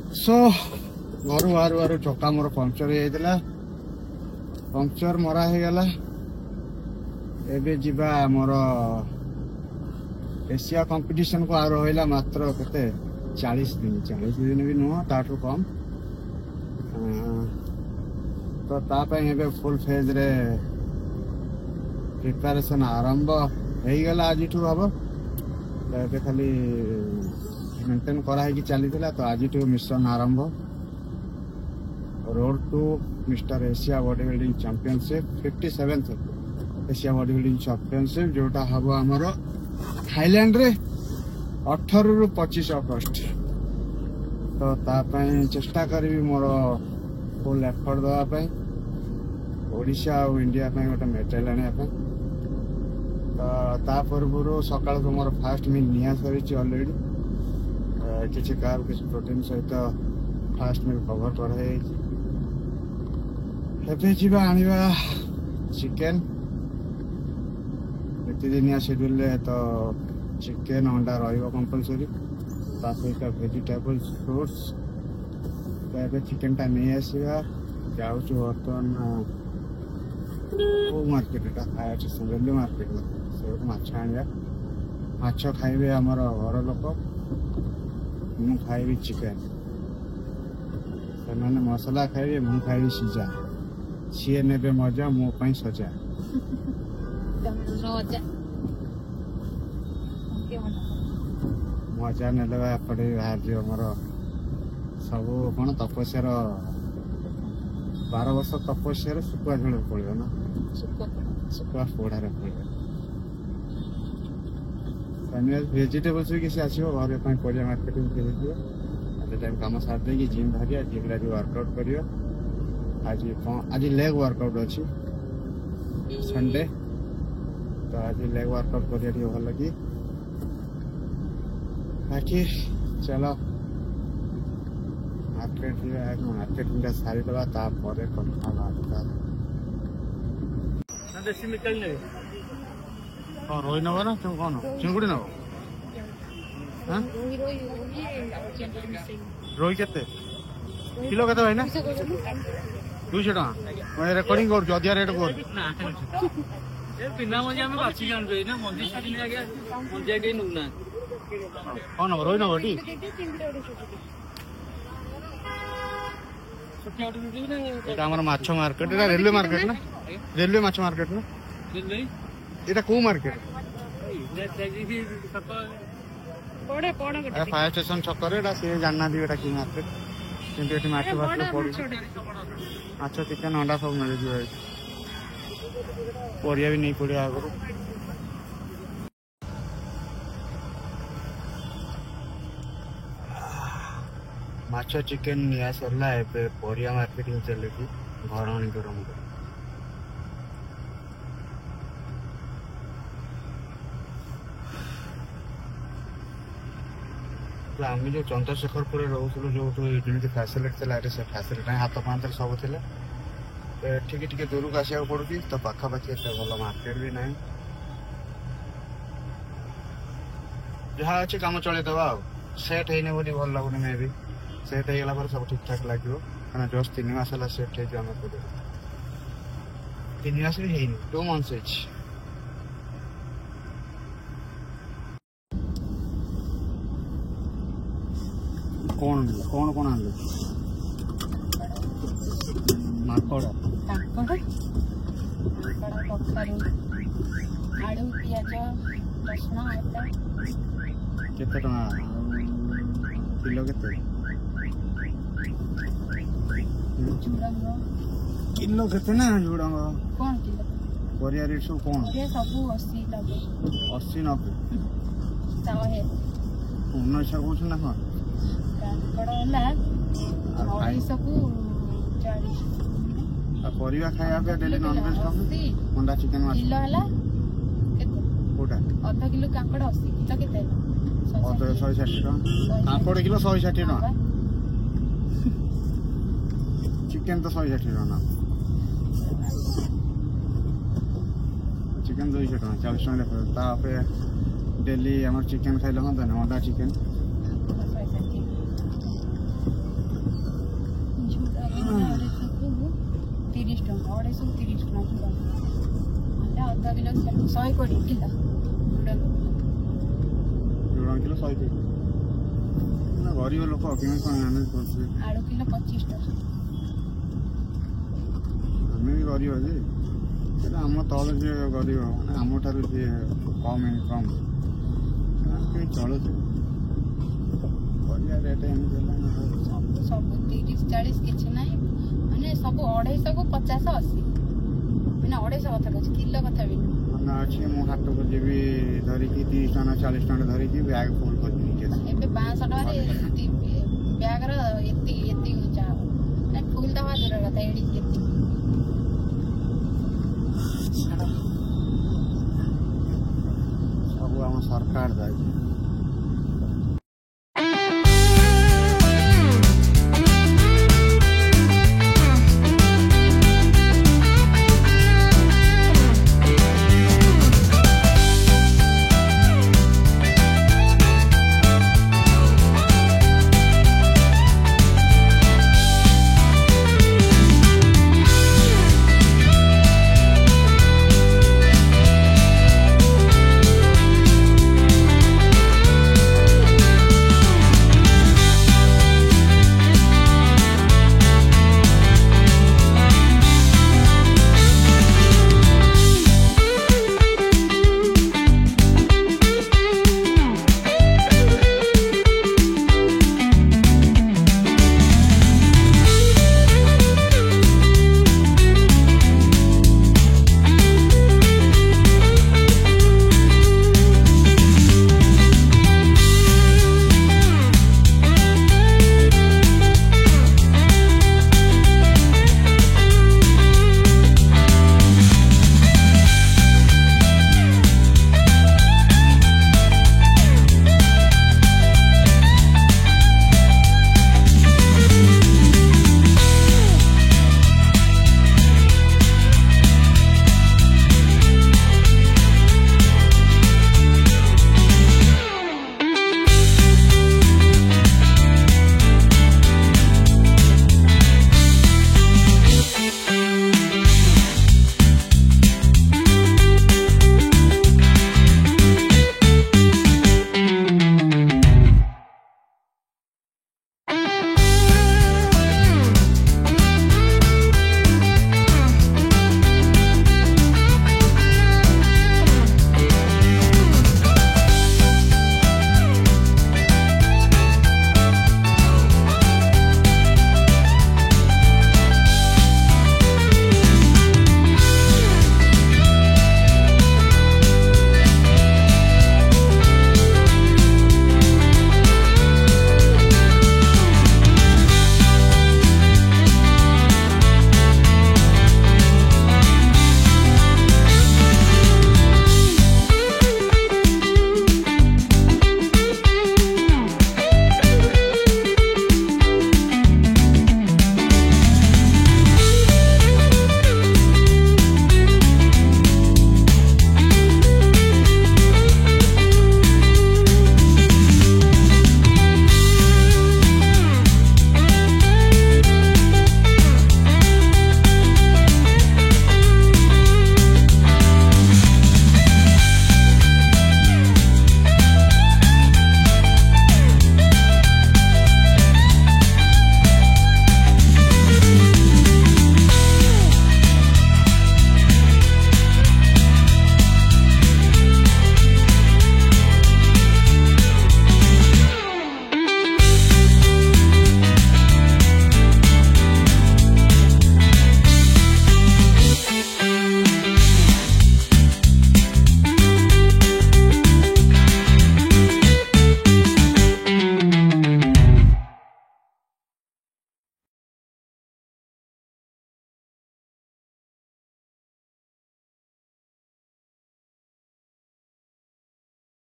सो घर बाहर बाहर चक्का मोर पंक्चर होता पंक्चर मरा हो गला एबे जीवा मोर एशिया कंपटीशन को आ रहा मात्र केते 40 दिन भी नुह ताठू कम तो तापाई एबे फुल फेज रे प्रिपरेशन आरंभ हो गला आज हम एबे खाली मेंटेन करा है कि चली तो आज mission Aarambh road to mister Asia bodybuilding championship 57th Asia bodybuilding championship जोटा हम आमर थाईलैंड रे 18 रु 25 अगस्त तो तापाई चेष्टा करी मोर फुल एफर्ट दवापाई ओडिशा और इंडिया गोटे मेडल आने तो पूर्व सकाल तो मोर फास्ट मील निया सरी अलरेडी किसी कार्ब किसी प्रोटीन सहित फास्ट मील कवर कराई आनिबा चिकेन नीतिदिनिया शेड्यूल तो चिकेन अंडा रहिबो कंपलसरी ता सहित वेजिटेबल्स फ्रूट्स तो चिकेन टा नहीं आसवा जाऊँ बर्तमान मार्केट रेलवे मार्केट से माछ आनिया माछ खाइबे आमर घर लोक मु खाइबी चिकेन से मसला खाइबे मु खाइबी सिजा सी ने मजा मो सजा मजा ने एपटे बाहर मोर सब कौन तपस्या 12 वर्ष तपस्या शुकुआ झोल पड़ो ना शुकुआ पोड़ा पड़ो वेजिटेबल्स भी किसी आसो घर परिया मार्केटिंग टाइम कम सार दे जिम बाहर जिम आज वर्कआउट कर आज लेग वर्कआउट अच्छी संडे तो आज लेग वर्कआउट कर भल कि बाकी चलो मार्केटिंग सारी दबा रोई नब ना तुम कौन चिंगुड़ी नब रोई के किलो के भाई ना 200 टका मैं रेकर्डिंग कर अधिका रेट कर कौन नब रोई नब टी माछ मार्केट रेलवे मार्केट ना रेलवे माछ मार्केट ना এটা কো মার্কেট फायर स्टेशन छक जाना दी कि मार्केट कि माछ भात पड़ू माछ चिकेन अंडा सब मिल परिया भी नहीं पड़े आगु माछ चिकेन निया सरला परिया मार्केटिंग चली घर गरम आम जो चंद्रशेखरपुर रोलु जो जमी फैसिलिटी थी से फैसिलिटी हाथ पांच सब थे ठीक दूर को आसा पड़ू तो पाखापाखि एत भल मार्केट भी ना जहाँ अच्छे कम चलदेवा सेट होने बोली भल लगुनि मे भी सेट होगा पर सब ठीक ठाक लगे क्या जस्ट 3 मास है सेट हो 3 मास भी 2 मंथ्स है कौन कौन कौन आन माकड़ा आलू पियाज रसुण अदा केते टका किलो केते किलो केते ना झुडंग कौन किलो परिया रेट सब कौन ये सब 80 90 80 90 चाहे उन्ना इच्छा कोछ ना कौन परिवा खाया डेली नॉनवेज अंडा चिकेन किलो है कोटा आधा किलो काकड़ 80 किलो केते 160 टका काकड़ किलो 160 टका चिकेन तो 160 टका ना चिकेन 200 टका 40 टका डेली आम चिकेन खाइले हाँ अंडा चिकेन 100 कोटी किलो जोड़ा किलो 100 कोटी ना गरीब लोक केमी कोन मैनेज करछे आलू किलो 25 टका हमें भी गरीब है जे आम तल जे गरीब माने आम ठारू जे कम इनकम के चलो परिया रेट एमती सब 30-40 किछि नाही माने सब 250 को 50-80 माने 250 कथा कहछि किलो कथा भी ना अच्छे मु हाट को जेबी धरी की 30 टका 40 टका धरी की बैग फुल कर दी के एबे 500 टका रे बैग रो एती ऊंचा ना फुल दवा दूर कथा एडी एती सब हम सरकार जाय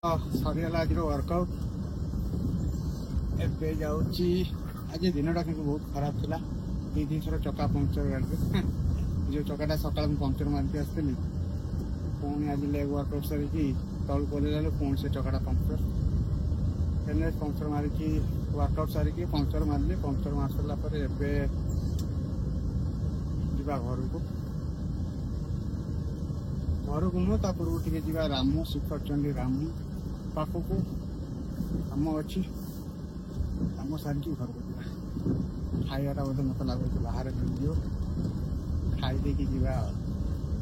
सरीगला आज वर्कआउट ए जाऊँगी आज दिनटा कि बहुत खराब था तीन थर चका पंक्चर गाड़ी जो चकाटा सका पंक्चर मारिक आसती पुणी आज लेग वर्कआउट सारी तल पलैला पुणी से चकाटा पंक्चर पंक्चर मारिक वर्कआउट सारिकी पंक्चर मारे पंक्चर मार सारापर घर को घर को नुह पूर्व टे जा रामू शिखर चंडी रामू पाखक राम अच्छी राम सारी घर को जा खाइबाटा बोधे मत लगुच बाहर मिल खाई देकी जा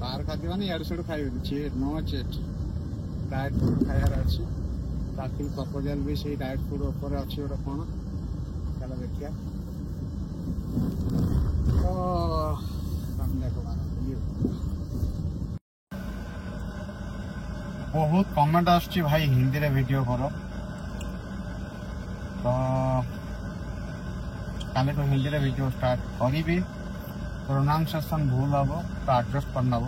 बाहर खाद्य मैंने इे सियाड़ खाइबे चेट नो चेट डाएट फुड खाइबार अच्छी बाकी प्रपोजाल भी से डाएट फुड ऊपर अच्छी गोटे कौन चलो देखिए बहुत कमेंट आसुची भाई हिंदी रे वीडियो करो तो काले को हिंदी रे वीडियो स्टार्ट करी प्रोनाउंसिएशन भूल हम तो एडजस्ट करना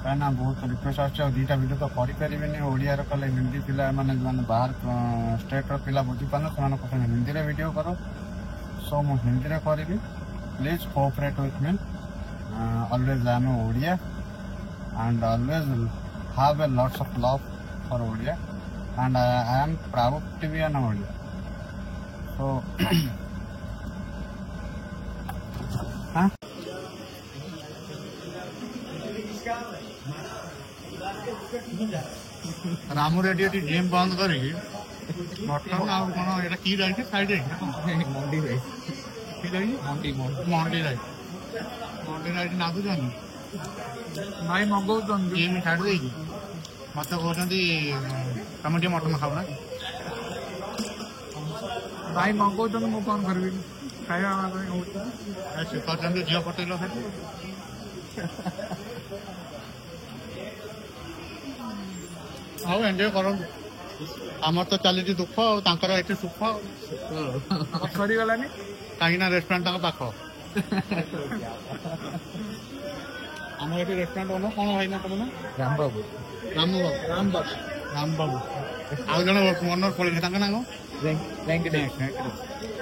कहीं बहुत रिक्वेस्ट आसटा वीडियो तो करें ओडिया कले हिंदी पिला मैंने बाहर स्टेट पिला बुझीपार से हिंदी रे वीडियो करो सो मु हिंदी रे करी please cooperate with me always I am Odia and always have a lots of love for Odia and I am proud to be an Odia. So Ramu ready gym बंद कर मटन आ कौन ये की रही फ्राइड मंडी मंडी मंडी राइट नागुन भाई मगौ जिम छाड़ दे मत कहते तुम टे मटन खाऊ भाई मगौ मुझे कौन करी खाया शिखर झील पटेल आओ एंजॉय करो आमर तो चली दुख ये सुख सरीगलानी कहीं रेस्टोरेंट पाख आम ये रेस्टोरेंट ओनर कौन भाई ना तुम राम बाबू राम बाबू राम बाबू राम बाबू आउ जन ओनर पड़े ना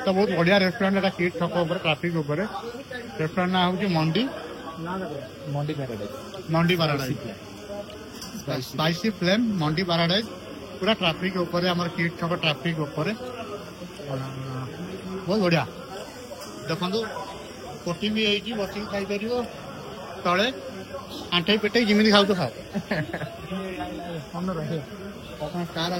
तो बहुत बढ़िया रेस्टोरेंट एटा किट छक ऊपर ट्राफिक ऊपर रेस्टोरेंट ना हूँ Mandi Mandi paradise spicy flame मंडी पैराडाइज पूरा ट्राफिक ऊपर आम किट छक ट्राफिक ऊपर बहुत बढ़िया देखो कोटी भी है बस खाईपर तले आंठाई पेटे जमी खाऊ तो खाओ स्टार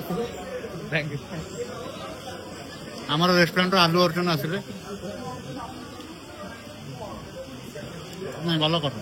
आमर रेस्टोरेंट आलू अर्जुन आसिले नहीं भल कर